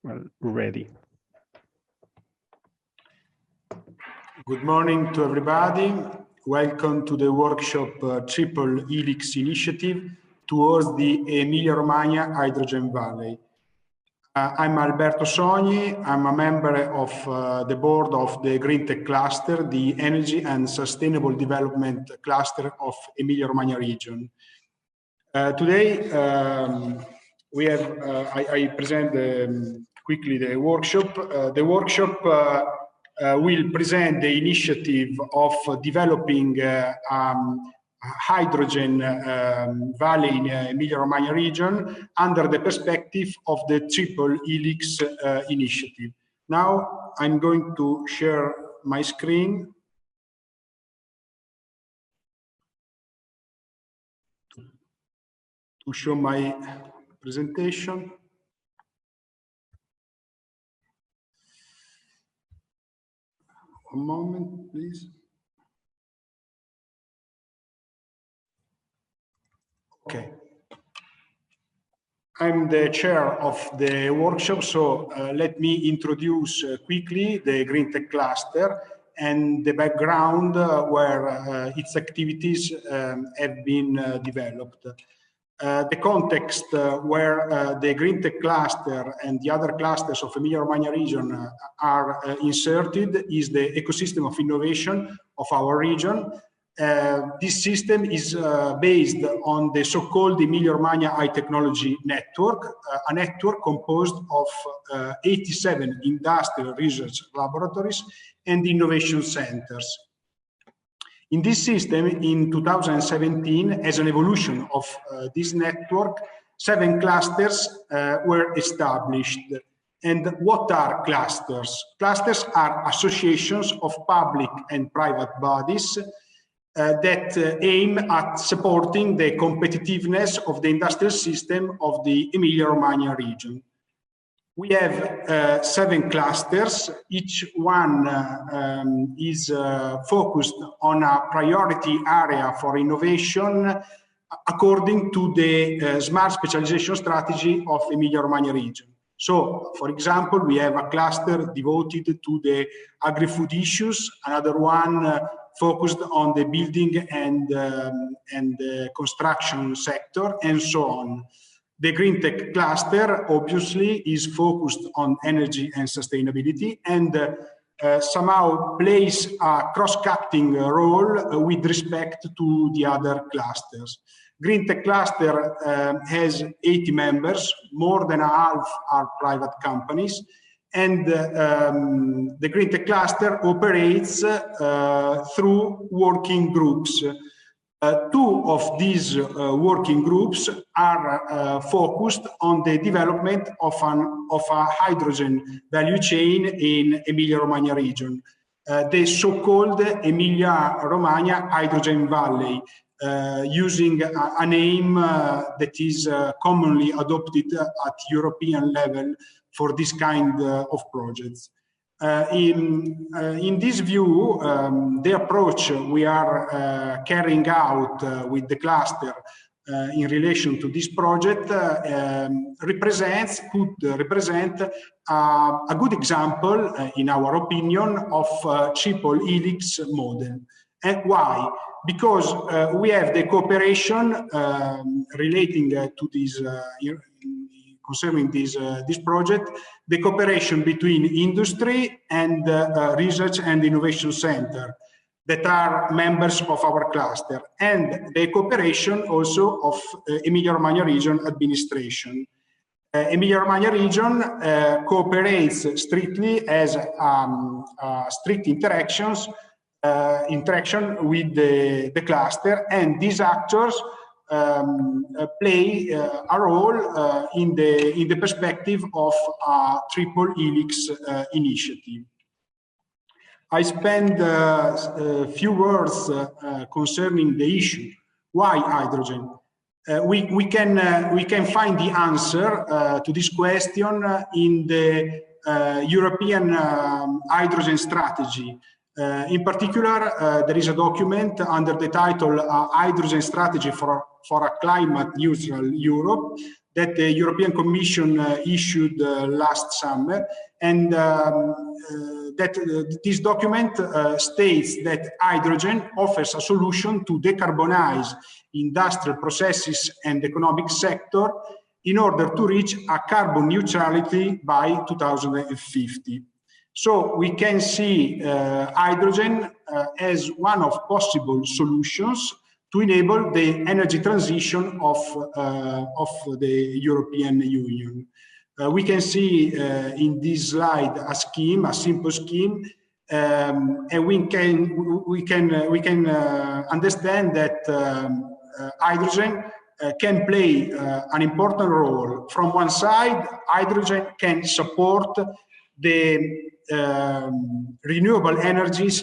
Well, ready. Good morning to everybody. Welcome to the workshop Triple Helix Initiative towards the Emilia-Romagna Hydrogen Valley. I'm Alberto Sogni. I'm a member of the board of the Greentech cluster, the Energy and Sustainable Development cluster of Emilia-Romagna region. Today, we have, I present quickly the workshop. The workshop will present the initiative of developing hydrogen valley in Emilia-Romagna region under the perspective of the Triple Helix initiative. Now I'm going to share my screen to show my presentation. One moment, please. Okay. I'm the chair of the workshop, so let me introduce quickly the Greentech cluster and the background where its activities have been developed. The context where the Greentech cluster and the other clusters of Emilia-Romagna region are inserted is the ecosystem of innovation of our region. This system is based on the so-called Emilia-Romagna High Technology Network, a network composed of 87 industrial research laboratories and innovation centers. In this system, in 2017, as an evolution of this network, 7 clusters were established. And what are clusters? Clusters are associations of public and private bodies that aim at supporting the competitiveness of the industrial system of the Emilia-Romagna region. We have 7 clusters. Each one is focused on a priority area for innovation according to the smart specialization strategy of Emilia-Romagna region. So, for example, we have a cluster devoted to the agri-food issues, another one focused on the building and construction sector, and so on. The Greentech cluster, obviously, is focused on energy and sustainability and somehow plays a cross-cutting role with respect to the other clusters. Greentech cluster has 80 members, more than half are private companies, and the Greentech cluster operates through working groups. 2 of these working groups are focused on the development of a hydrogen value chain in Emilia-Romagna region, the so-called Emilia-Romagna Hydrogen Valley, using a name that is commonly adopted at European level for this kind of projects. In this view, the approach we are carrying out with the cluster in relation to this project could represent a good example, in our opinion, of triple helix model. And why? Because we have the cooperation relating to this concerning this project, the cooperation between industry and research and innovation center that are members of our cluster, and the cooperation also of Emilia-Romagna region administration. Emilia-Romagna region cooperates strictly as strict interaction with the cluster, and these actors play a role in the perspective of a triple helix initiative. I spend a few words concerning the issue. Why hydrogen? We can find the answer to this question in the European hydrogen strategy. In particular, there is a document under the title Hydrogen Strategy for a Climate Neutral Europe that the European Commission issued last summer, and that this document states that hydrogen offers a solution to decarbonize industrial processes and economic sector in order to reach a carbon neutrality by 2050. So we can see hydrogen as one of possible solutions to enable the energy transition of the European Union. We can see in this slide a scheme, a simple scheme, and we can understand that hydrogen can play an important role. From one side, hydrogen can support the renewable energies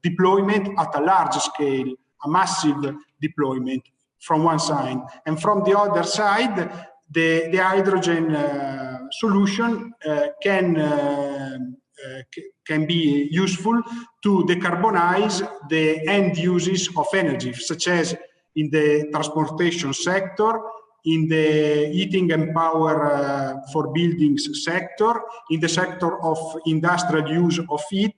deployment at a large scale, a massive deployment from one side. And from the other side, the hydrogen solution can be useful to decarbonize the end uses of energy, such as in the transportation sector, in the heating and power for buildings sector, in the sector of industrial use of heat,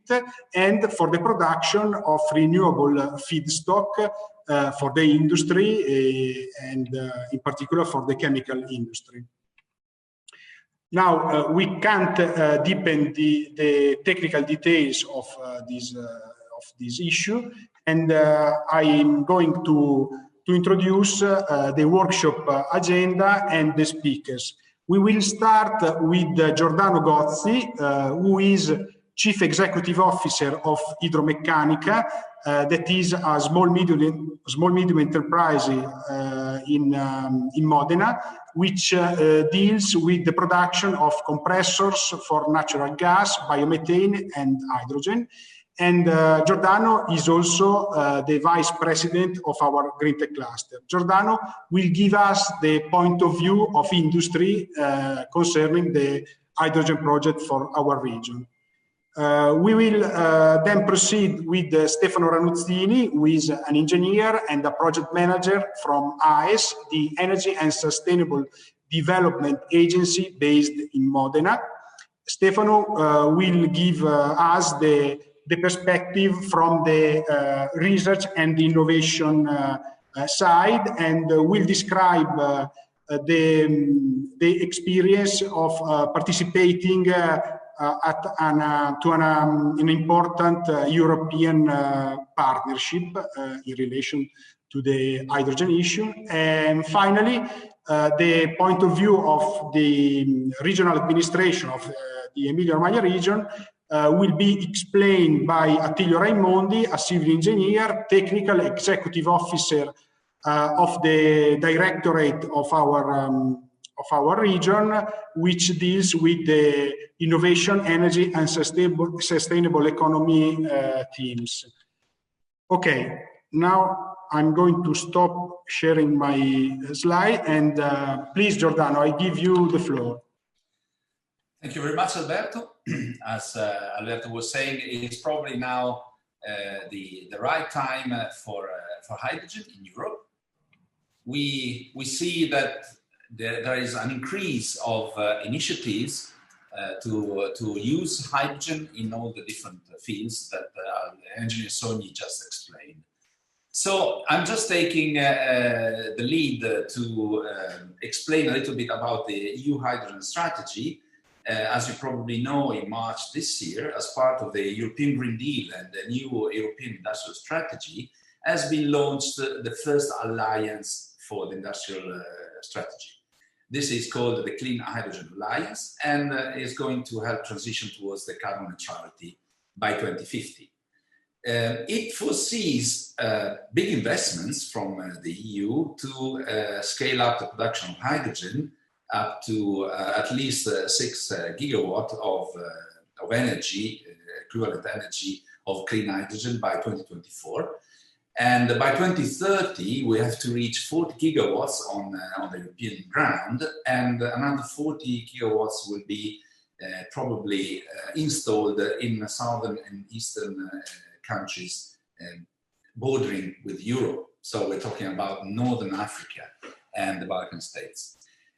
and for the production of renewable feedstock for the industry and in particular for the chemical industry. Now, we can't deepen the technical details of this issue, and I'm going to introduce the workshop agenda and the speakers. We will start with Giordano Gozzi, who is Chief Executive Officer of Hidromeccanica, that is a small medium enterprise in Modena, which deals with the production of compressors for natural gas, biomethane, and hydrogen. And Giordano is also the Vice President of our Greentech cluster. Giordano will give us the point of view of industry concerning the hydrogen project for our region. We will then proceed with Stefano Ranuzzini, who is an engineer and a project manager from AES, the Energy and Sustainable Development Agency based in Modena. Stefano will give us the perspective from the research and innovation side, and will describe the experience of participating to an important European partnership in relation to the hydrogen issue. And finally, the point of view of the regional administration of the Emilia-Romagna region will be explained by Attilio Raimondi, a civil engineer, technical executive officer of the directorate of our region, which deals with the innovation, energy, and sustainable economy teams. Okay, now I'm going to stop sharing my slide, and please, Giordano, I give you the floor. Thank you very much, Alberto. As Alberto was saying, it is probably now the right time for hydrogen in Europe. We see that there is an increase of initiatives to use hydrogen in all the different fields that Engineer Sogni just explained. So I'm just taking the lead to explain a little bit about the EU hydrogen strategy. As you probably know, in March this year, as part of the European Green Deal and the new European Industrial Strategy, has been launched the first alliance for the industrial strategy. This is called the Clean Hydrogen Alliance, and is going to help transition towards the carbon neutrality by 2050. It foresees big investments from the EU to scale up the production of hydrogen up to at least 6 gigawatts of energy, equivalent energy of clean hydrogen by 2024. And by 2030, we have to reach 40 gigawatts on the European ground, and another 40 gigawatts will be probably installed in southern and eastern countries bordering with Europe. So we're talking about Northern Africa and the Balkan states.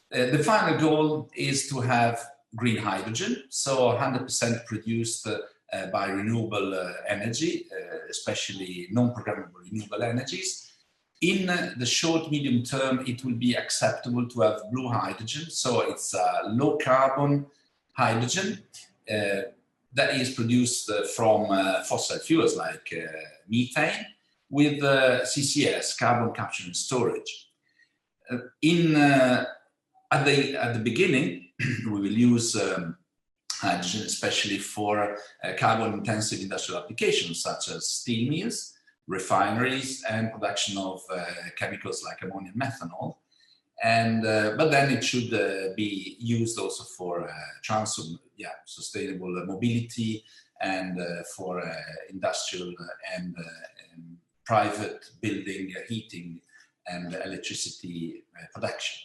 The final goal is to have green hydrogen, so 100% produced by renewable energy, especially non-programmable renewable energies. In the short, medium term, it will be acceptable to have blue hydrogen, so it's low carbon hydrogen that is produced from fossil fuels like methane with CCS, carbon capture and storage. At the beginning, we will use hydrogen, especially for carbon-intensive industrial applications such as steel mills, refineries, and production of chemicals like ammonia and methanol. And but then it should be used also for sustainable mobility and for industrial and private building, heating, and electricity production.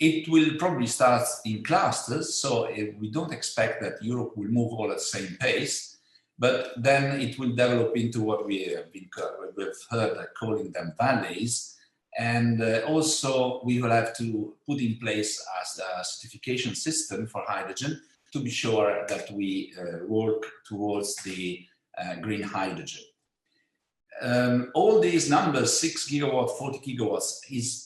It will probably start in clusters, so we don't expect that Europe will move all at the same pace, but then it will develop into what we've heard calling them valleys. And also we will have to put in place a certification system for hydrogen to be sure that we work towards the green hydrogen. All these numbers, 6 gigawatt, 40 gigawatts, is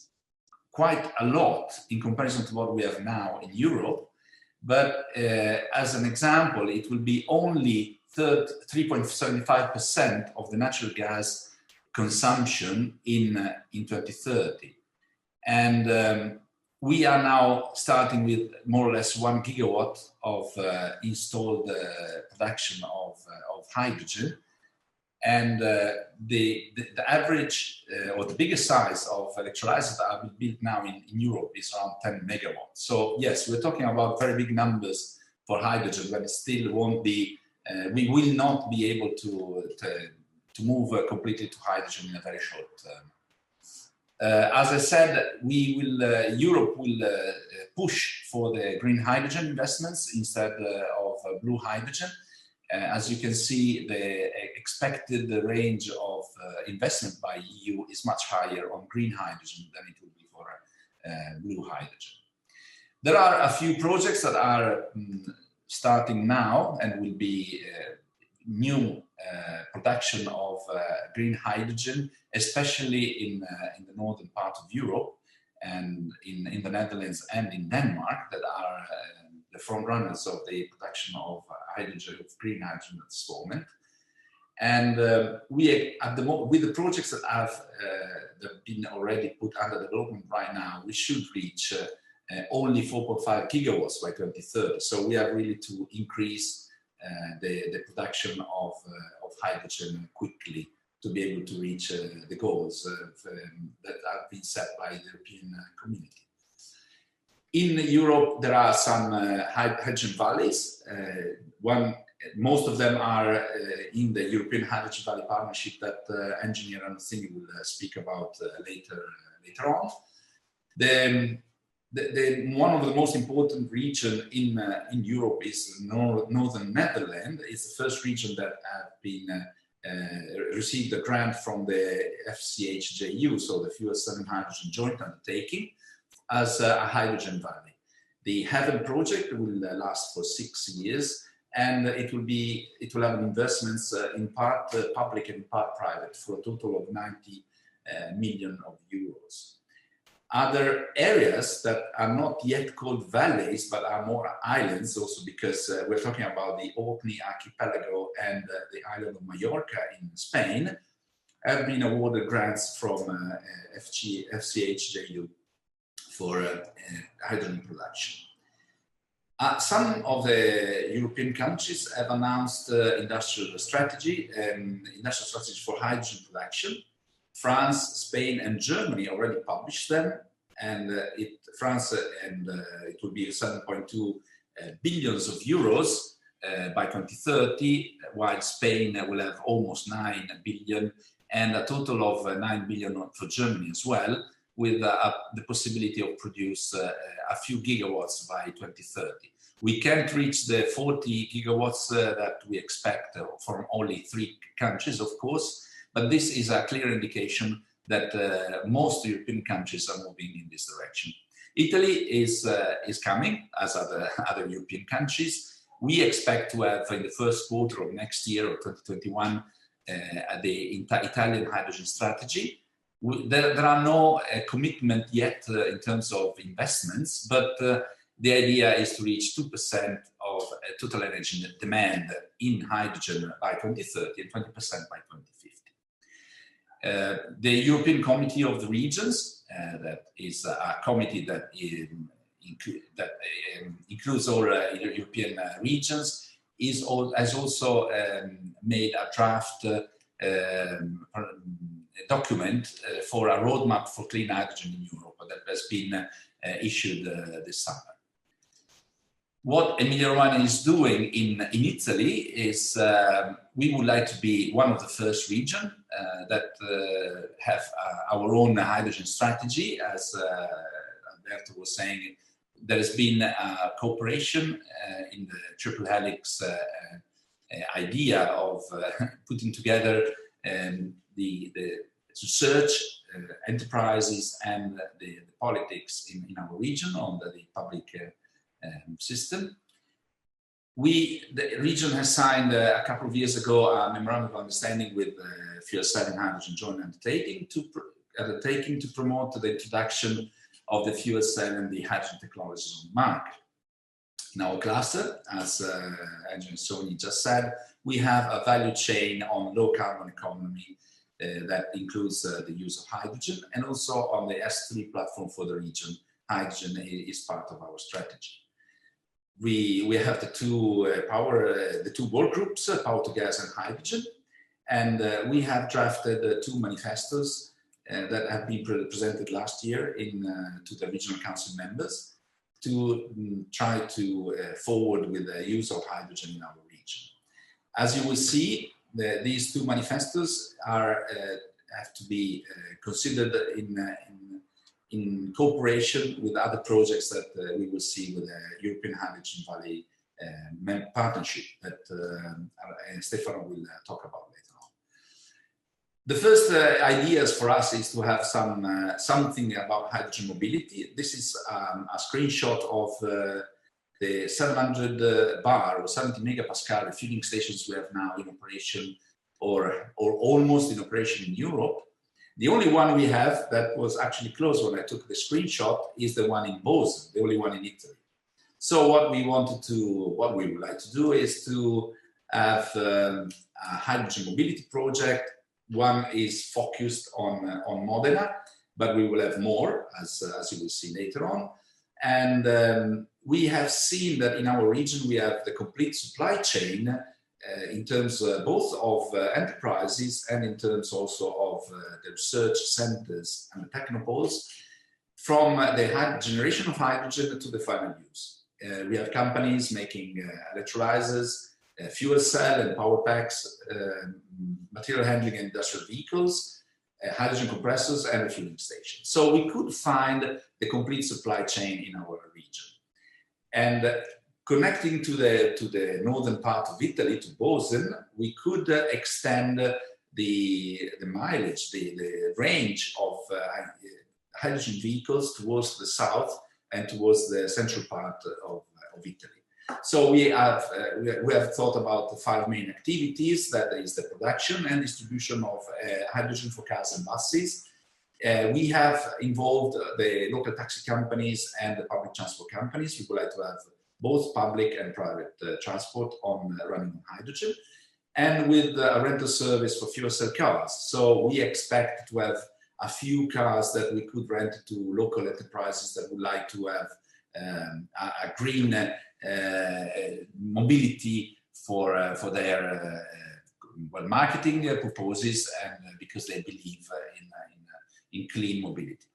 quite a lot in comparison to what we have now in Europe. But as an example, it will be only 3.75% of the natural gas consumption in 2030. And we are now starting with more or less 1 gigawatt of installed production of hydrogen. And the average or the biggest size of electrolyzers that are built now in Europe is around 10 megawatts. So yes, we're talking about very big numbers for hydrogen, but it still won't be, we will not be able to move completely to hydrogen in a very short term. As I said, Europe will push for the green hydrogen investments instead of blue hydrogen. As you can see, the expected range of investment by EU is much higher on green hydrogen than it will be for blue hydrogen. There are a few projects that are starting now and will be new production of green hydrogen, especially in the northern part of Europe and in the Netherlands and in Denmark, that are the front runners of the production of hydrogen, of green hydrogen at this moment. And with the projects that have been already put under development right now, we should reach only 4.5 gigawatts by 2030. So we have really to increase the production of hydrogen quickly to be able to reach the goals that have been set by the European community. In Europe, there are some hydrogen valleys. Most of them are in the European Hydrogen Valley Partnership that engineer Anthony will speak about later on. One of the most important regions in Europe is northern Netherlands. It's the first region that have been received a grant from the FCHJU, so the Fuel Cell and Hydrogen Joint Undertaking, as a hydrogen valley. The Heaven project will last for 6 years, and it will have investments in part public and part private for a total of 90 million euros. Other areas that are not yet called valleys but are more islands, also because we're talking about the Orkney archipelago and the island of Mallorca in Spain, have been awarded grants from FCHJU for hydrogen production. Some of the European countries have announced industrial strategy for hydrogen production. France, Spain, and Germany already published them, and it will be 7.2 billions of euros by 2030, while Spain will have almost 9 billion, and a total of 9 billion for Germany as well, with the possibility of produce a few gigawatts by 2030. We can't reach the 40 gigawatts that we expect from only 3 countries, of course, but this is a clear indication that most European countries are moving in this direction. Italy is coming, as other European countries. We expect to have in the first quarter of next year, or 2021, the Italian hydrogen strategy. There are no commitment yet in terms of investments, but the idea is to reach 2% of total energy demand in hydrogen by 2030 and 20% by 2050. The European Committee of the Regions, that is a committee that includes all European regions, has also made a draft document for a roadmap for clean hydrogen in Europe that has been issued this summer. What Emilia-Romagna is doing in Italy is we would like to be one of the first regions that have our own hydrogen strategy. As Alberto was saying, there has been a cooperation in the Triple Helix idea of putting together the research enterprises and the politics in our region under the public system. The region has signed a couple of years ago a memorandum of understanding with Fuel Cell and Hydrogen Joint Undertaking to promote the introduction of the fuel cell and the hydrogen technologies on the market. In our cluster, as Angelo and Sony just said, we have a value chain on low carbon economy that includes the use of hydrogen, and also on the S3 platform for the region, hydrogen is part of our strategy. We have the two work groups, power to gas and hydrogen, and we have drafted two manifestos that have been presented last year to the regional council members to try to forward with the use of hydrogen in our region. As you will see, these two manifestos have to be considered in cooperation with other projects that we will see with the European Hydrogen Valley partnership that Stefano will talk about later on. The first ideas for us is to have something about hydrogen mobility. This is a screenshot of the 700 bar or 70 megapascal refueling stations we have now in operation, or almost in operation in Europe. The only one we have that was actually closed when I took the screenshot is the one in Bozen, the only one in Italy. So what we would like to do is to have a hydrogen mobility project. One is focused on Modena, but we will have more, as you will see later on. And we have seen that in our region we have the complete supply chain in terms both of enterprises and in terms also of the research centers and the technopoles, from the generation of hydrogen to the final use. We have companies making electrolyzers, fuel cell and power packs, material handling and industrial vehicles, hydrogen compressors and refueling stations. So we could find the complete supply chain in our region. And connecting to the northern part of Italy, to Bozen, we could extend the mileage, the range of hydrogen vehicles towards the south and towards the central part of Italy. So we have thought about the 5 main activities, that is the production and distribution of hydrogen for cars and buses. We have involved the local taxi companies and the public transport companies. We would like to have both public and private transport running on hydrogen, and with a rental service for fuel cell cars. So we expect to have a few cars that we could rent to local enterprises that would like to have a green mobility for their marketing purposes, and because they believe in clean mobility.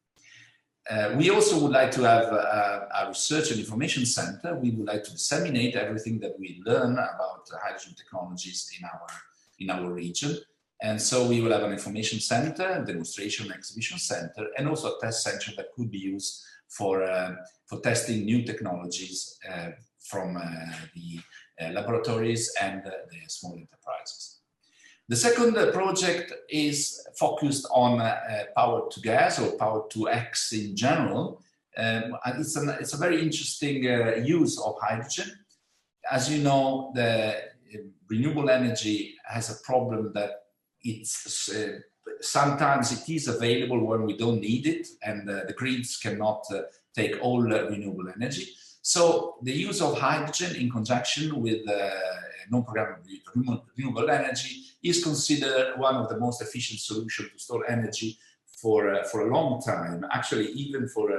We also would like to have a research and information center. We would like to disseminate everything that we learn about hydrogen technologies in our region. And so we will have an information center, demonstration exhibition center, and also a test center that could be used for testing new technologies from the laboratories and the small enterprises. The second project is focused on power to gas or power to X in general. It's a very interesting use of hydrogen. As you know, the renewable energy has a problem that it's sometimes it is available when we don't need it, and the grids cannot take all renewable energy. So the use of hydrogen in conjunction with non-programmable renewable energy is considered one of the most efficient solutions to store energy for a long time, actually even for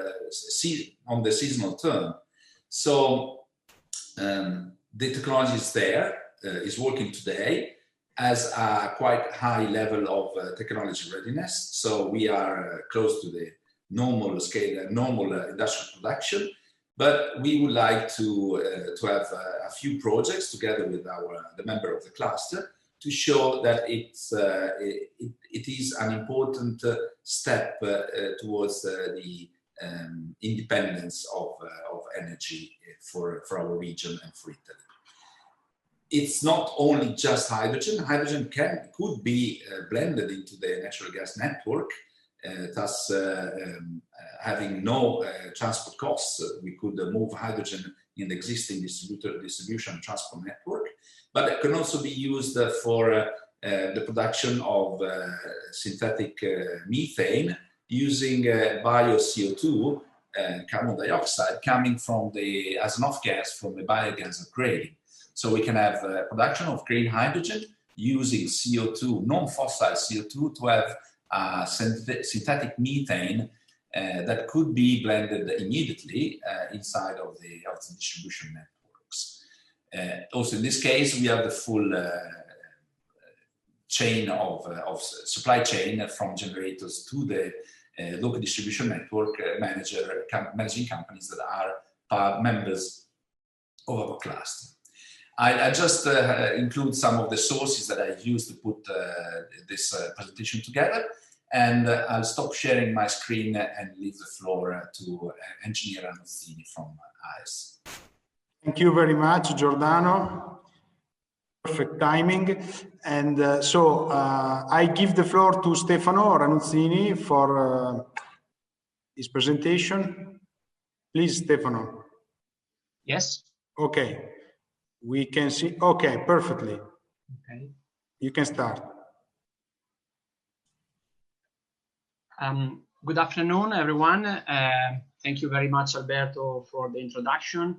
on the seasonal term. So the technology is there, is working today, has a quite high level of technology readiness. So we are close to the normal scale, normal industrial production. But we would like to have a few projects together with the member of the cluster to show that it is an important step towards the independence of energy for our region and for Italy. It's not only just hydrogen. Hydrogen could be blended into the natural gas network, thus having no transport costs. We could move hydrogen in the existing distribution and transport network, but it can also be used for the production of synthetic methane using bio CO2, carbon dioxide, coming from as an off gas from the biogas upgrading. So we can have production of green hydrogen using CO2, non-fossil CO2, to have synthetic methane that could be blended immediately inside of the distribution networks. Also, in this case, we have the full chain of supply chain from generators to the local distribution network managing companies that are members of our cluster. I just include some of the sources that I used to put this presentation together, and I'll stop sharing my screen and leave the floor to Engineer Ranuzzini from AES. Thank you very much, Giordano. Perfect timing. And so I give the floor to Stefano Ranuzzini for his presentation. Please, Stefano. Yes. Okay. We can see. Okay, perfectly. Okay. You can start. Good afternoon, everyone. Thank you very much, Alberto, for the introduction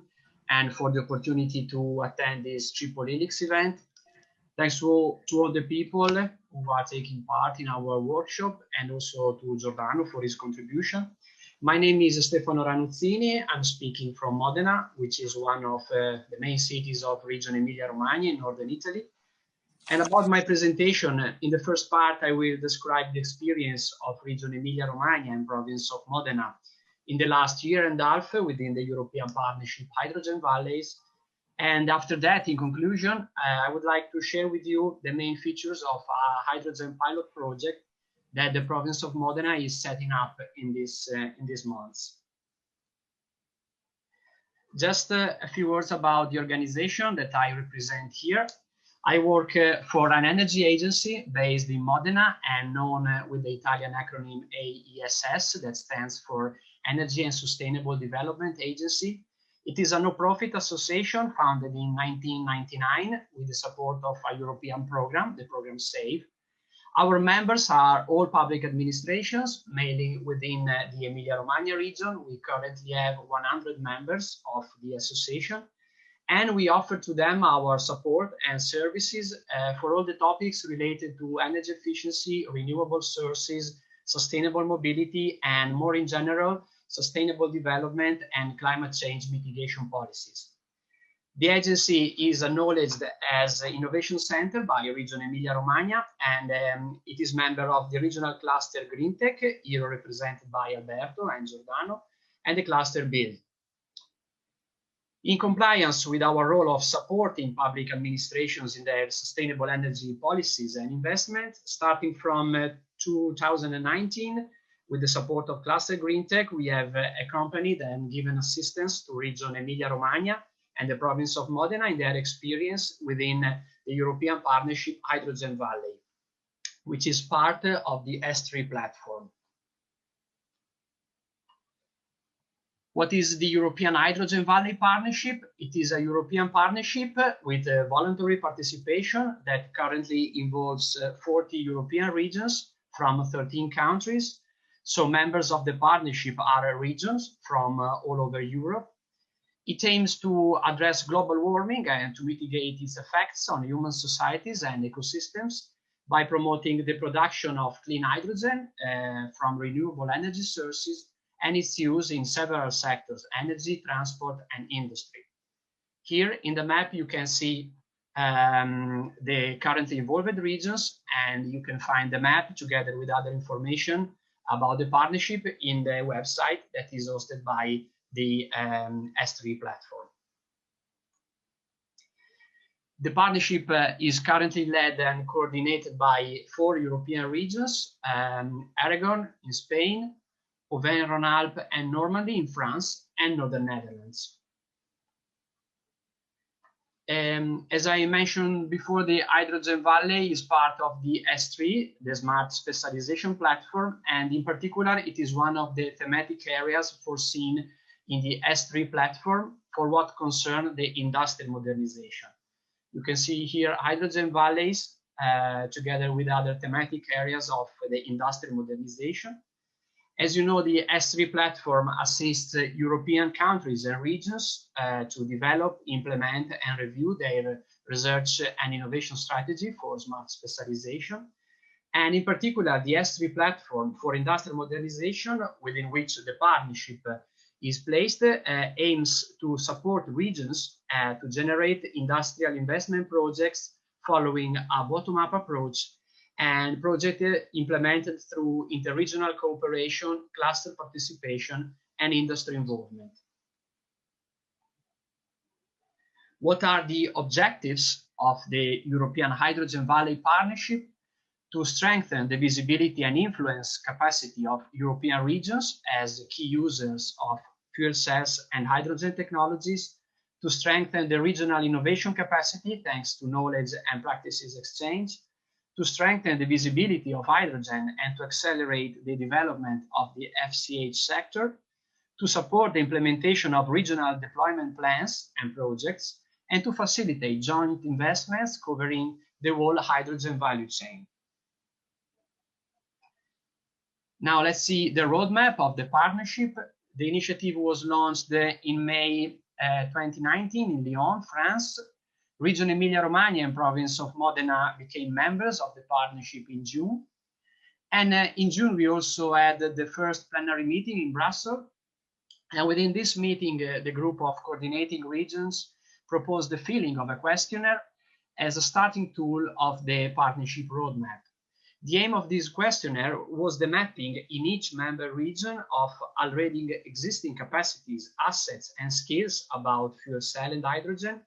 and for the opportunity to attend this Triple Helix event. Thanks to all the people who are taking part in our workshop, and also to Giordano for his contribution. My name is Stefano Ranuzzini. I'm speaking from Modena, which is one of the main cities of region Emilia-Romagna in northern Italy. And about my presentation, in the first part, I will describe the experience of region Emilia-Romagna and province of Modena in the last year and a half within the European Partnership Hydrogen Valleys. And after that, in conclusion, I would like to share with you the main features of a hydrogen pilot project that the province of Modena is setting up in these months. Just a few words about the organization that I represent here. I work for an energy agency based in Modena and known with the Italian acronym AESS, that stands for Energy and Sustainable Development Agency. It is a no-profit association founded in 1999 with the support of a European program, the program SAVE. Our members are all public administrations, mainly within the Emilia-Romagna region. We currently have 100 members of the association, and we offer to them our support and services for all the topics related to energy efficiency, renewable sources, sustainable mobility, and more in general, sustainable development and climate change mitigation policies. The agency is acknowledged as an innovation center by region Emilia-Romagna, and it is member of the regional cluster Greentech, here represented by Alberto and Giordano, and the cluster Build. In compliance with our role of supporting public administrations in their sustainable energy policies and investment, starting from 2019, with the support of cluster Greentech, we have accompanied and given assistance to region Emilia-Romagna and the province of Modena in their experience within the European Partnership Hydrogen Valley. which is part of the S3 platform. What is the European Hydrogen Valley Partnership? It is a European partnership with voluntary participation that currently involves 40 European regions from 13 countries. So members of the partnership are regions from all over Europe. It aims to address global warming and to mitigate its effects on human societies and ecosystems by promoting the production of clean hydrogen from renewable energy sources and its use in several sectors: energy, transport, and industry. Here in the map, you can see the currently involved regions, and you can find the map together with other information about the partnership in the website that is hosted by the S3 platform. The partnership is currently led and coordinated by 4 European regions: Aragon in Spain, Auvergne-Rhône-Alpes and Normandy in France, and Northern Netherlands. As I mentioned before, the Hydrogen Valley is part of the S3, the Smart Specialization Platform, and in particular, it is one of the thematic areas foreseen in the S3 platform for what concerns the industrial modernization. You can see here hydrogen valleys together with other thematic areas of the industrial modernization. As you know, the S3 platform assists European countries and regions to develop, implement, and review their research and innovation strategy for smart specialization. And in particular, the S3 platform for industrial modernization, within which the partnership is placed, aims to support regions to generate industrial investment projects following a bottom-up approach, and projects implemented through interregional cooperation, cluster participation, and industry involvement. What are the objectives of the European Hydrogen Valley Partnership? To strengthen the visibility and influence capacity of European regions as key users of fuel cells and hydrogen technologies, to strengthen the regional innovation capacity thanks to knowledge and practices exchange, to strengthen the visibility of hydrogen and to accelerate the development of the FCH sector, to support the implementation of regional deployment plans and projects, and to facilitate joint investments covering the whole hydrogen value chain. Now let's see the roadmap of the partnership. The initiative was launched in May 2019 in Lyon, France. Region Emilia-Romagna and province of Modena became members of the partnership in June. And in June, we also had the first plenary meeting in Brussels. And within this meeting, the group of coordinating regions proposed the filling of a questionnaire as a starting tool of the partnership roadmap. The aim of this questionnaire was the mapping in each member region of already existing capacities, assets, and skills about fuel cell and hydrogen,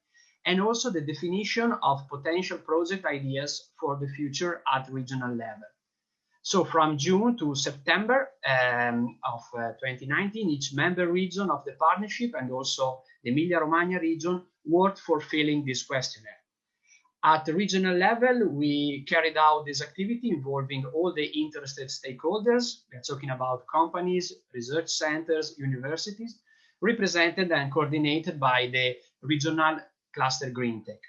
and also the definition of potential project ideas for the future at regional level. So from June to September of 2019, each member region of the partnership and also the Emilia-Romagna region worked for filling this questionnaire. At the regional level, we carried out this activity involving all the interested stakeholders. We're talking about companies, research centers, universities, represented and coordinated by the regional cluster Greentech.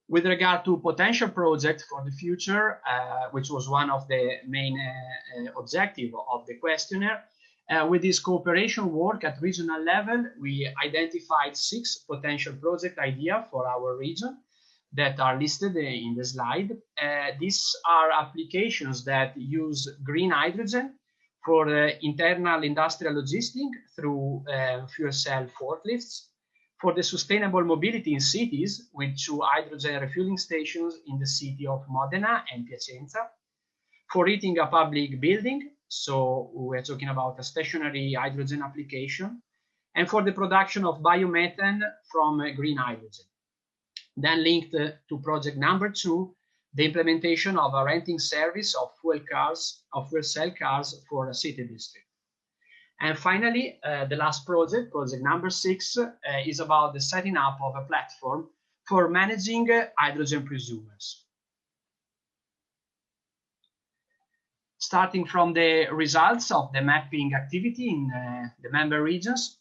With regard to potential projects for the future, which was one of the main objectives of the questionnaire, with this cooperation work at regional level, we identified 6 potential project ideas for our region that are listed in the slide. These are applications that use green hydrogen for internal industrial logistics through fuel cell forklifts, for the sustainable mobility in cities with 2 hydrogen refueling stations in the city of Modena and Piacenza, for heating a public building, so we're talking about a stationary hydrogen application, and for the production of biomethane from green hydrogen. Then linked to project number 2, the implementation of a renting service of fuel cell cars for a city district. And finally, the last project, project number 6, is about the setting up of a platform for managing hydrogen prosumers. Starting from the results of the mapping activity in the member regions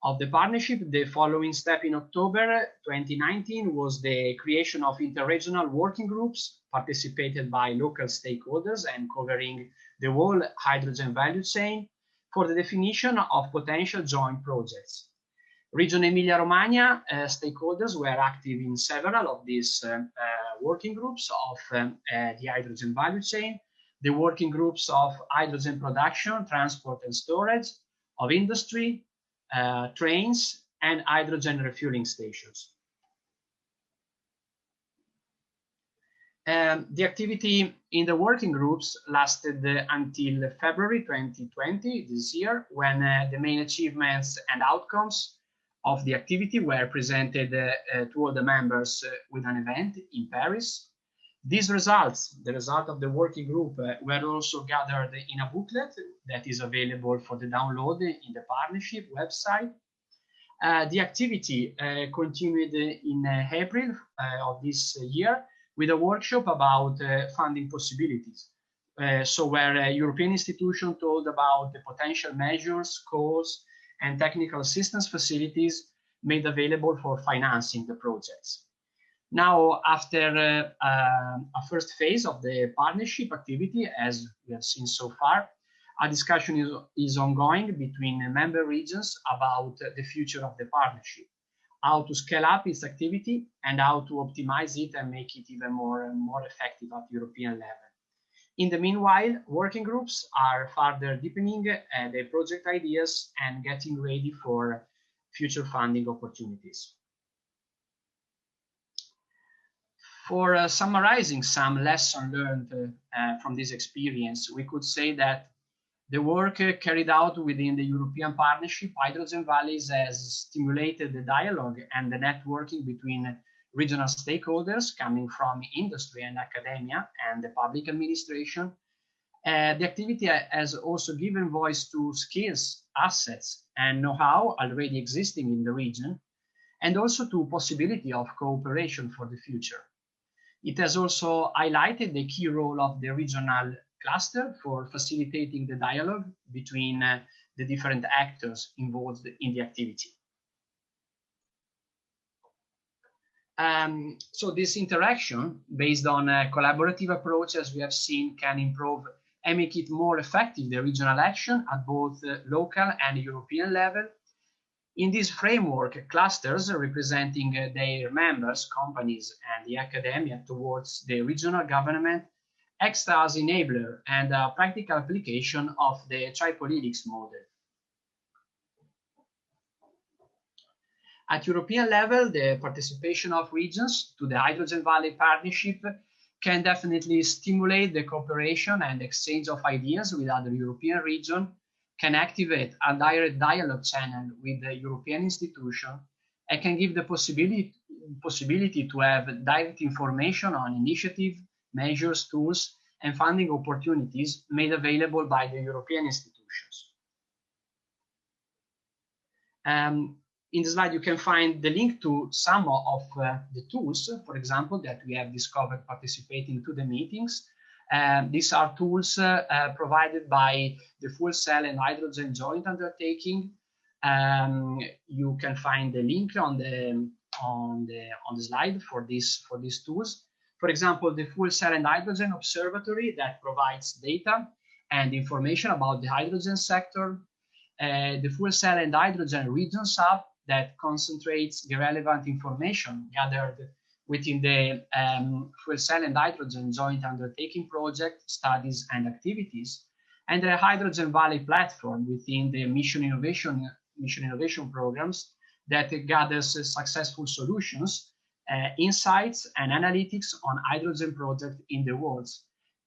of the partnership, the following step in October 2019 was the creation of interregional working groups participated by local stakeholders and covering the whole hydrogen value chain for the definition of potential joint projects. Region Emilia-Romagna stakeholders were active in several of these working groups of the hydrogen value chain, the working groups of hydrogen production, transport and storage, of industry, trains, and hydrogen refueling stations. The activity in the working groups lasted until February 2020, this year, when the main achievements and outcomes of the activity were presented to all the members with an event in Paris. These results, the result of the working group, were also gathered in a booklet that is available for the download in the partnership website. The activity continued in April of this year with a workshop about funding possibilities. So where European institutions told about the potential measures, calls, and technical assistance facilities made available for financing the projects. Now, after a first phase of the partnership activity, as we have seen so far, a discussion is ongoing between member regions about the future of the partnership, how to scale up its activity and how to optimize it and make it even more effective at European level. In the meanwhile, working groups are further deepening their project ideas and getting ready for future funding opportunities. For summarizing some lessons learned from this experience, we could say that the work carried out within the European Partnership Hydrogen Valleys has stimulated the dialogue and the networking between regional stakeholders coming from industry and academia and the public administration. The activity has also given voice to skills, assets, and know-how already existing in the region, and also to possibility of cooperation for the future. It has also highlighted the key role of the regional cluster for facilitating the dialogue between the different actors involved in the activity. So this interaction, based on a collaborative approach, as we have seen, can improve and make it more effective, the regional action at both local and European level. In this framework, clusters representing their members, companies, and the academia towards the regional government acts as enabler and a practical application of the Triple Helix model. At European level, the participation of regions to the Hydrogen Valley Partnership can definitely stimulate the cooperation and exchange of ideas with other European regions, can activate a direct dialogue channel with the European institution, and can give the possibility to have direct information on initiative, measures, tools, and funding opportunities made available by the European institutions. In the slide, you can find the link to some of the tools, for example, that we have discovered participating to the meetings. These are tools provided by the Fuel Cell and Hydrogen Joint Undertaking. You can find the link on the slide for these tools. For example, the Fuel Cell and Hydrogen Observatory that provides data and information about the hydrogen sector. The Fuel Cell and Hydrogen Regions Hub that concentrates the relevant information gathered within the Fuel Cell and Hydrogen Joint Undertaking project, studies and activities, and the Hydrogen Valley platform within the Mission Innovation programs that gathers successful solutions, insights and analytics on hydrogen projects in the world.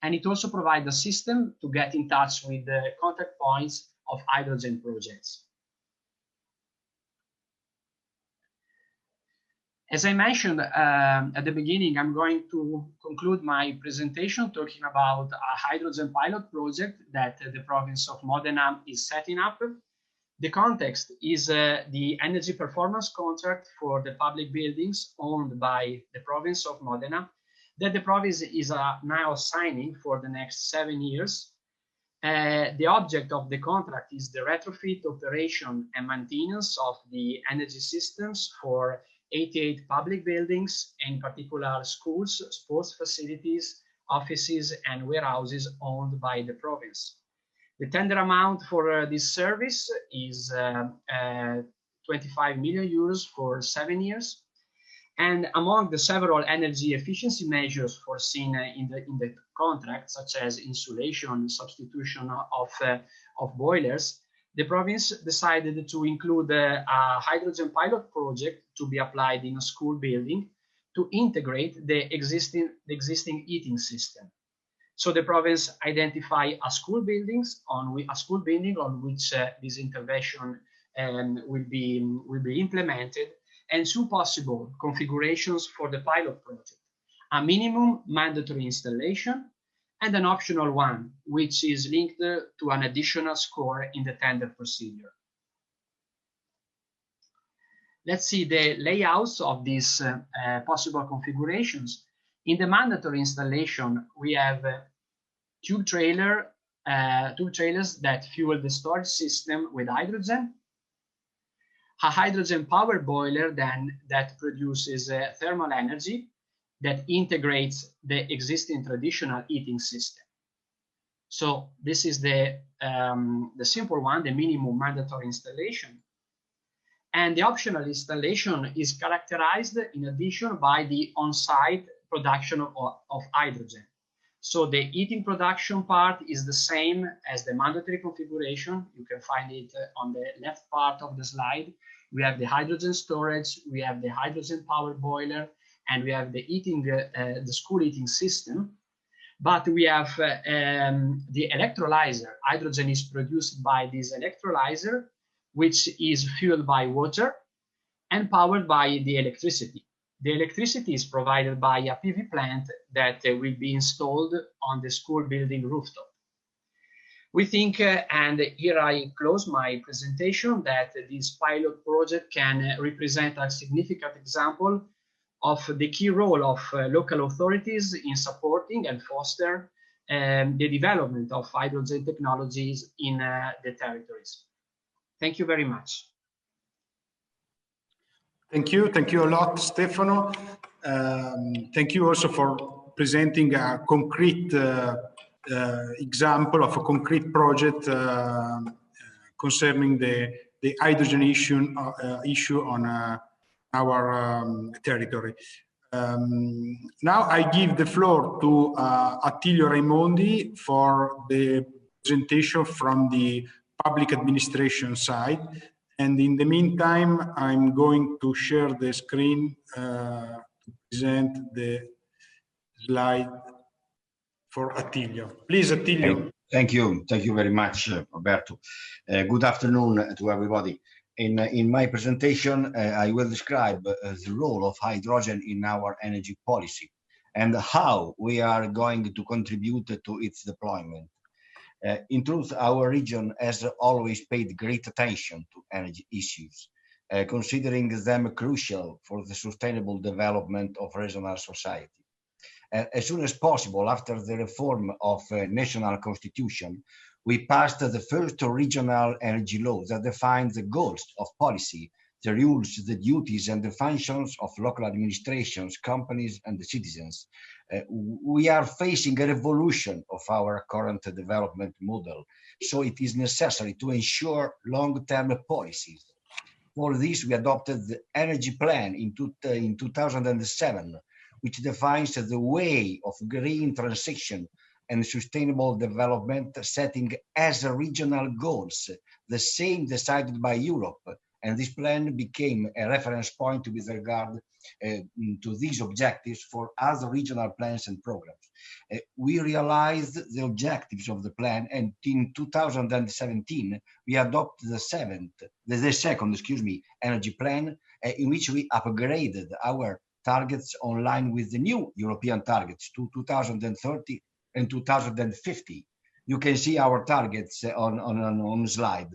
And it also provides a system to get in touch with the contact points of hydrogen projects. As I mentioned at the beginning, I'm going to conclude my presentation talking about a hydrogen pilot project that the province of Modena is setting up. The context is the energy performance contract for the public buildings owned by the province of Modena, that the province is now signing for the next 7 years. The object of the contract is the retrofit, operation, and maintenance of the energy systems for 88 public buildings, in particular schools, sports facilities, offices, and warehouses owned by the province. The tender amount for this service is 25 million euros for 7 years. And among the several energy efficiency measures foreseen in the contract, such as insulation, substitution of boilers, the province decided to include a hydrogen pilot project to be applied in a school building to integrate the existing heating system. So the province identify a school building on which this intervention will be implemented, and two possible configurations for the pilot project: a minimum mandatory installation and an optional one, which is linked to an additional score in the tender procedure. Let's see the layouts of these possible configurations. In the mandatory installation, we have tube trailers that fuel the storage system with hydrogen, a hydrogen power boiler that produces thermal energy that integrates the existing traditional heating system. So this is the simple one, the minimum mandatory installation. And the optional installation is characterized in addition by the on-site production of hydrogen. So the heating production part is the same as the mandatory configuration. You can find it on the left part of the slide. We have the hydrogen storage, we have the hydrogen power boiler, and we have the heating, the school heating system. But we have the electrolyzer. Hydrogen is produced by this electrolyzer, which is fueled by water and powered by the electricity. The electricity is provided by a PV plant that will be installed on the school building rooftop. We think, and here I close my presentation, that this pilot project can represent a significant example of the key role of local authorities in supporting and foster the development of hydrogen technologies in the territories. Thank you very much. Thank you a lot, Stefano. Thank you also for presenting a concrete example of a concrete project concerning the hydrogen issue on our territory. Now I give the floor to Attilio Raimondi for the presentation from the public administration side. And in the meantime, I'm going to share the screen to present the slide for Attilio. Please, Attilio. Thank you very much, Roberto. Good afternoon to everybody. In my presentation, I will describe the role of hydrogen in our energy policy and how we are going to contribute to its deployment. In truth, our region has always paid great attention to energy issues, considering them crucial for the sustainable development of regional society. As soon as possible after the reform of national constitution, we passed the first regional energy law that defines the goals of policy, the rules, the duties, and the functions of local administrations, companies, and the citizens. We are facing a revolution of our current development model, so it is necessary to ensure long-term policies. For this, we adopted the energy plan in 2007, which defines the way of green transition and sustainable development, setting as regional goals the same decided by Europe. And this plan became a reference point with regard to these objectives for other regional plans and programs. We realized the objectives of the plan, and in 2017, we adopted the second energy plan, in which we upgraded our targets in line with the new European targets to 2030 and 2050. You can see our targets on slide.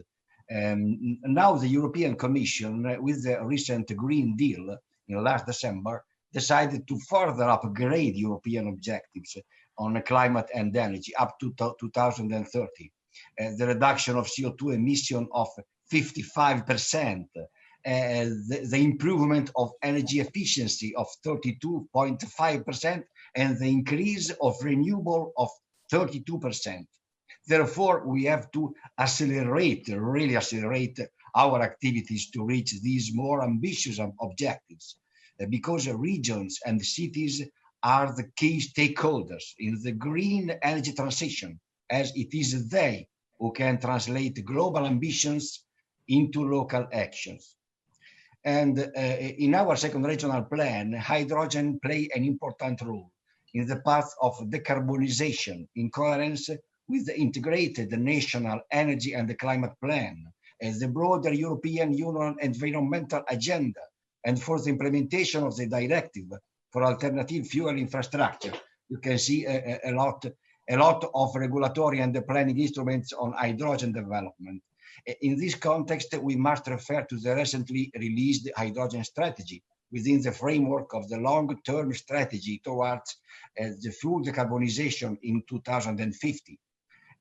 Now the European Commission, with the recent Green Deal in last December, decided to further upgrade European objectives on climate and energy up to 2030. The reduction of CO2 emission of 55%, the improvement of energy efficiency of 32.5%, and the increase of renewable of 32%. Therefore, we have to really accelerate our activities to reach these more ambitious objectives, because regions and cities are the key stakeholders in the green energy transition, as it is they who can translate global ambitions into local actions. And in our second regional plan, hydrogen plays an important role in the path of decarbonization in coherence with the integrated national energy and the climate plan, as the broader European Union environmental agenda, and for the implementation of the directive for alternative fuel infrastructure. You can see a lot of regulatory and planning instruments on hydrogen development. In this context, we must refer to the recently released hydrogen strategy within the framework of the long-term strategy towards the full decarbonization in 2050.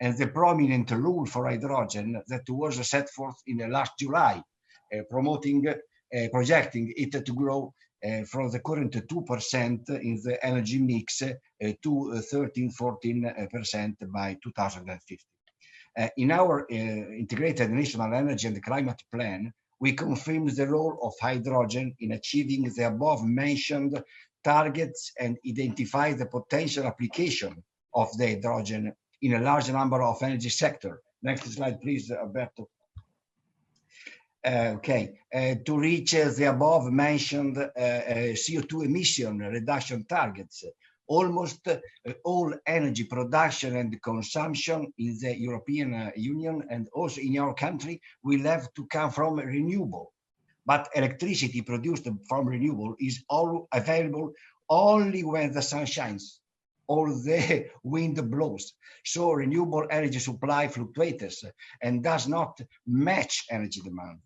And the prominent rule for hydrogen that was set forth in last July, projecting it to grow from the current 2% in the energy mix to 13-14% by 2050. In our integrated national energy and climate plan, we confirm the role of hydrogen in achieving the above mentioned targets and identify the potential application of the hydrogen in a large number of energy sector. Next slide, please, Alberto. To reach the above mentioned CO2 emission reduction targets, almost all energy production and consumption in the European Union and also in our country will have to come from renewable. But electricity produced from renewable is all available only when the sun shines or the wind blows. So renewable energy supply fluctuates and does not match energy demand.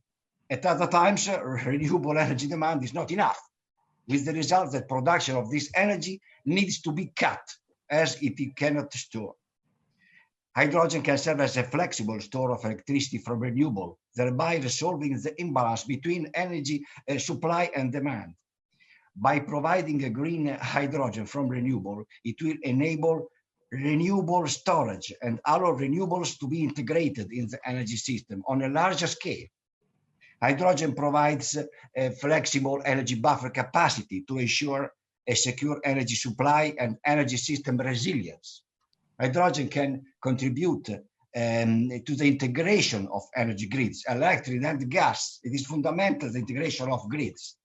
At other times, renewable energy demand is not enough, with the result that production of this energy needs to be cut as it cannot store. Hydrogen can serve as a flexible store of electricity from renewable, thereby resolving the imbalance between energy supply and demand. By providing a green hydrogen from renewable, it will enable renewable storage and allow renewables to be integrated in the energy system on a larger scale. Hydrogen provides a flexible energy buffer capacity to ensure a secure energy supply and energy system resilience. Hydrogen can contribute to the integration of energy grids, electric and gas. It is fundamental, the integration of grids.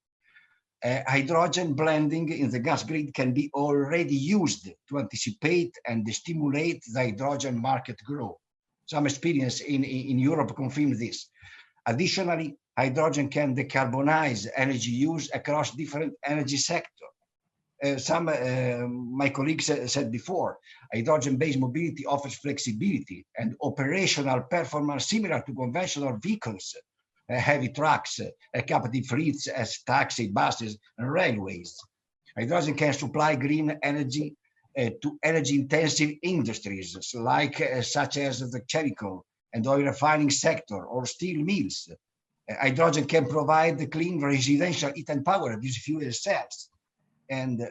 Hydrogen blending in the gas grid can be already used to anticipate and stimulate the hydrogen market growth. Some experience in Europe confirms this. Additionally, hydrogen can decarbonize energy use across different energy sectors. My colleagues said before, hydrogen-based mobility offers flexibility and operational performance similar to conventional vehicles, heavy trucks, captive fleets as taxi, buses, and railways. Hydrogen can supply green energy to energy-intensive industries such as the chemical and oil refining sector or steel mills. Hydrogen can provide the clean residential heat and power, these fuel cells. And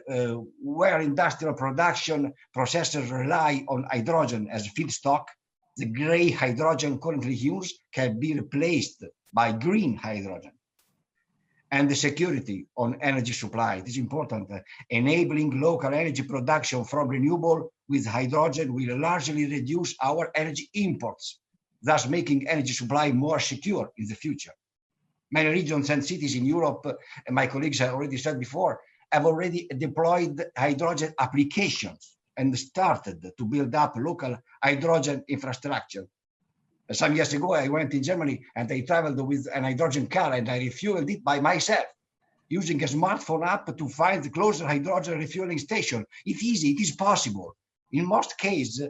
where industrial production processes rely on hydrogen as feedstock, the gray hydrogen currently used can be replaced by green hydrogen. And the security on energy supply, it is important. Enabling local energy production from renewable with hydrogen will largely reduce our energy imports, thus making energy supply more secure in the future. Many regions and cities in Europe, and my colleagues have already said before, have already deployed hydrogen applications and started to build up local hydrogen infrastructure. Some years ago, I went in Germany and I traveled with an hydrogen car and I refueled it by myself, using a smartphone app to find the closest hydrogen refueling station. It's easy, it is possible. In most cases,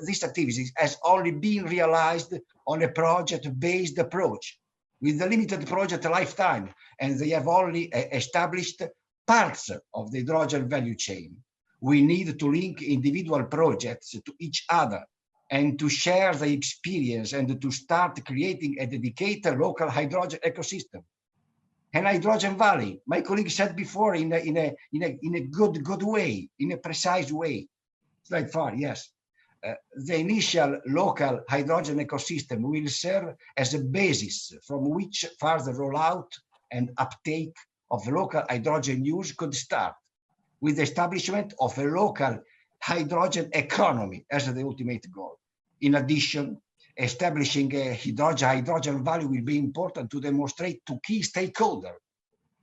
this activity has only been realized on a project-based approach with a limited project lifetime, and they have only established parts of the hydrogen value chain. We need to link individual projects to each other and to share the experience and to start creating a dedicated local hydrogen ecosystem. And Hydrogen Valley, my colleague said before, in a good way, in a precise way. Slide 4, yes. The initial local hydrogen ecosystem will serve as a basis from which further rollout and uptake of local hydrogen use could start, with the establishment of a local hydrogen economy as the ultimate goal. In addition, establishing a hydrogen value will be important to demonstrate to key stakeholders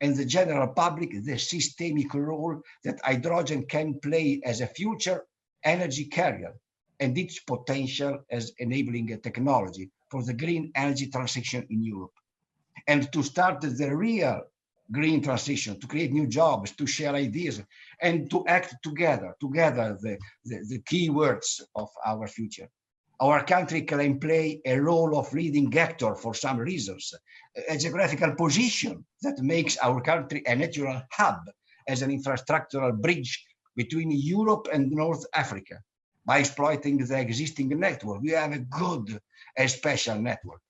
and the general public the systemic role that hydrogen can play as a future energy carrier and its potential as enabling a technology for the green energy transition in Europe. And to start the real green transition, to create new jobs, to share ideas, and to act together the key words of our future. Our country can play a role of leading actor for some reasons, a geographical position that makes our country a natural hub as an infrastructural bridge between Europe and North Africa. By exploiting the existing network, we have a good, a special network.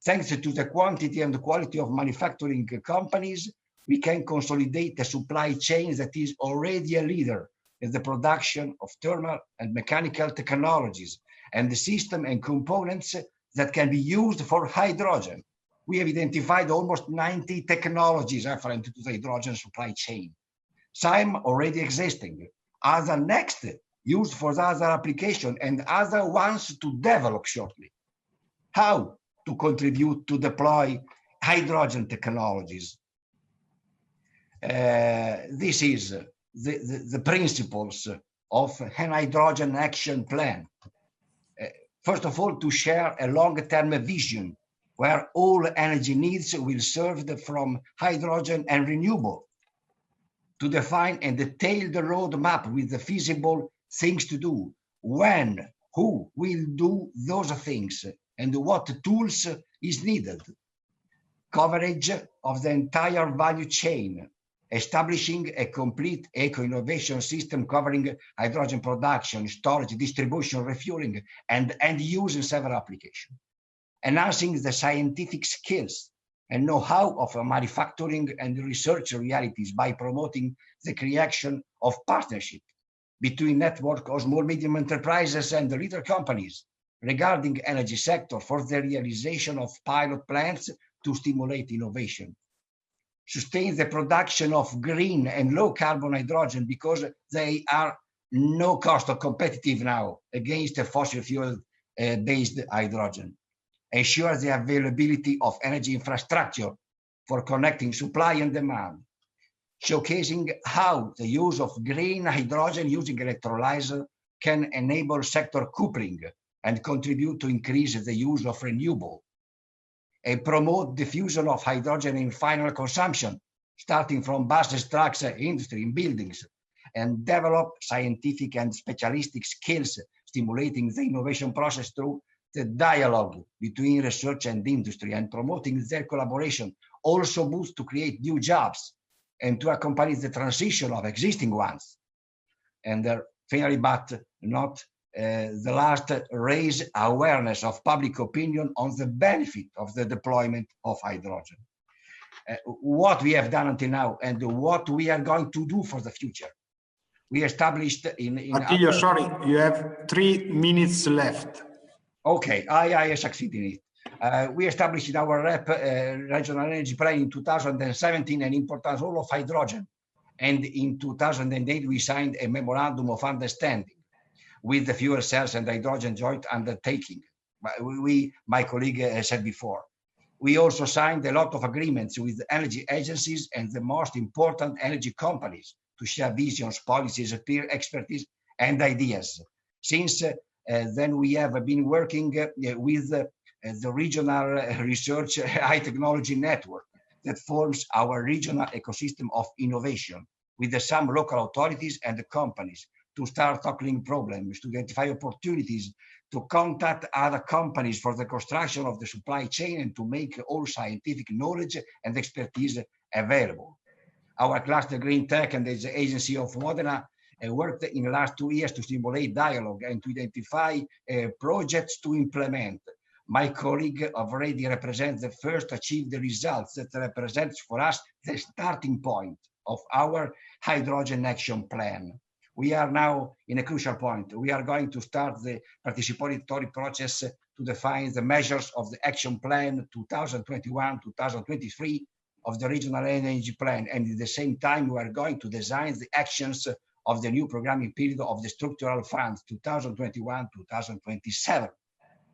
Thanks to the quantity and the quality of manufacturing companies, we can consolidate a supply chain that is already a leader in the production of thermal and mechanical technologies and the system and components that can be used for hydrogen. We have identified almost 90 technologies referent to the hydrogen supply chain. Some already existing, other next used for other application, and other ones to develop shortly. How to contribute to deploy hydrogen technologies? This is the principles of an hydrogen action plan. First of all, to share a long-term vision where all energy needs will be served from hydrogen and renewable. To define and detail the roadmap with the feasible things to do, when, who will do those things, and what tools is needed. Coverage of the entire value chain, establishing a complete eco-innovation system covering hydrogen production, storage, distribution, refueling, and end use in several applications. Enhancing the scientific skills and know-how of manufacturing and research realities by promoting the creation of partnership between network of small medium enterprises and the leader companies regarding energy sector for the realization of pilot plants to stimulate innovation. Sustain the production of green and low carbon hydrogen because they are no cost or competitive now against the fossil fuel based hydrogen. Ensure the availability of energy infrastructure for connecting supply and demand. Showcasing how the use of green hydrogen using electrolyzer can enable sector coupling and contribute to increase the use of renewable. And promote diffusion of hydrogen in final consumption, starting from buses, trucks, industry, and buildings, and develop scientific and specialistic skills, stimulating the innovation process through the dialogue between research and industry, and promoting their collaboration also boosts to create new jobs and to accompany the transition of existing ones. And finally, but not the last, raise awareness of public opinion on the benefit of the deployment of hydrogen. What we have done until now and what we are going to do for the future. We established in Attilio, sorry, you have 3 minutes left. Okay, I succeeded in it. We established in our regional energy plan in 2017 an important role of hydrogen. And in 2008, we signed a memorandum of understanding with the fuel cells and hydrogen joint undertaking. My colleague said before. We also signed a lot of agreements with energy agencies and the most important energy companies to share visions, policies, expertise, and ideas. Since then, we have been working with the regional research high technology network that forms our regional ecosystem of innovation with some local authorities and companies to start tackling problems, to identify opportunities, to contact other companies for the construction of the supply chain, and to make all scientific knowledge and expertise available. Our cluster Greentech and the agency of Modena worked in the last 2 years to stimulate dialogue and to identify projects to implement. My colleague already represents the first achieved results that represents for us the starting point of our hydrogen action plan. We are now in a crucial point. We are going to start the participatory process to define the measures of the action plan 2021-2023 of the regional energy plan. And at the same time, we are going to design the actions of the new programming period of the structural funds 2021-2027.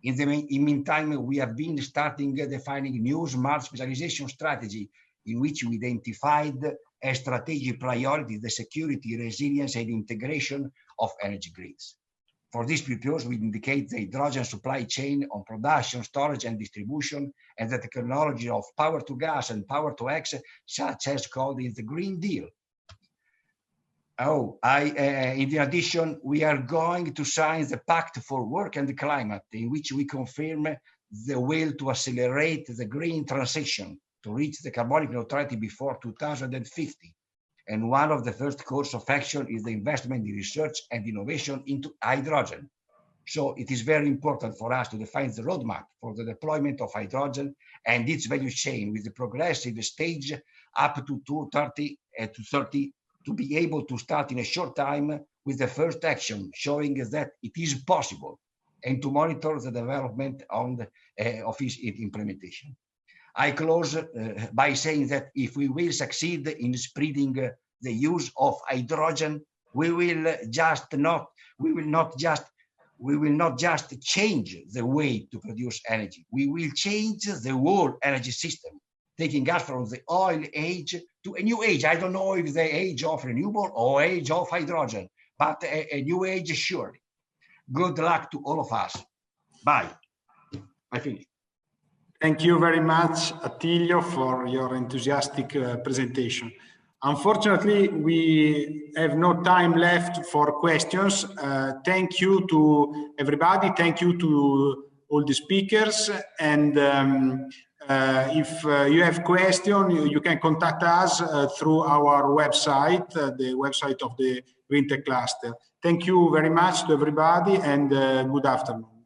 In the meantime, we have been starting defining new smart specialization strategy in which we identified a strategic priority, the security, resilience, and integration of energy grids. For this purpose, we indicate the hydrogen supply chain on production, storage, and distribution, and the technology of power to gas and power to X, such as called in the Green Deal. In addition, we are going to sign the Pact for Work and the Climate, in which we confirm the will to accelerate the green transition to reach the carbonic neutrality before 2050. And one of the first course of action is the investment in research and innovation into hydrogen. So it is very important for us to define the roadmap for the deployment of hydrogen and its value chain with the progressive stage up to 2030 to be able to start in a short time with the first action, showing that it is possible, and to monitor the development of its implementation. I close by saying that if we will succeed in spreading the use of hydrogen, we will not just change the way to produce energy. We will change the whole energy system, taking us from the oil age to a new age. I don't know if the age of renewable or age of hydrogen, but a new age surely. Good luck to all of us. Bye. I finish. Thank you very much, Attilio, for your enthusiastic presentation. Unfortunately, we have no time left for questions. Thank you to everybody. Thank you to all the speakers. And if you have questions, you can contact us through our website, the website of the Greentech cluster. Thank you very much to everybody, and good afternoon.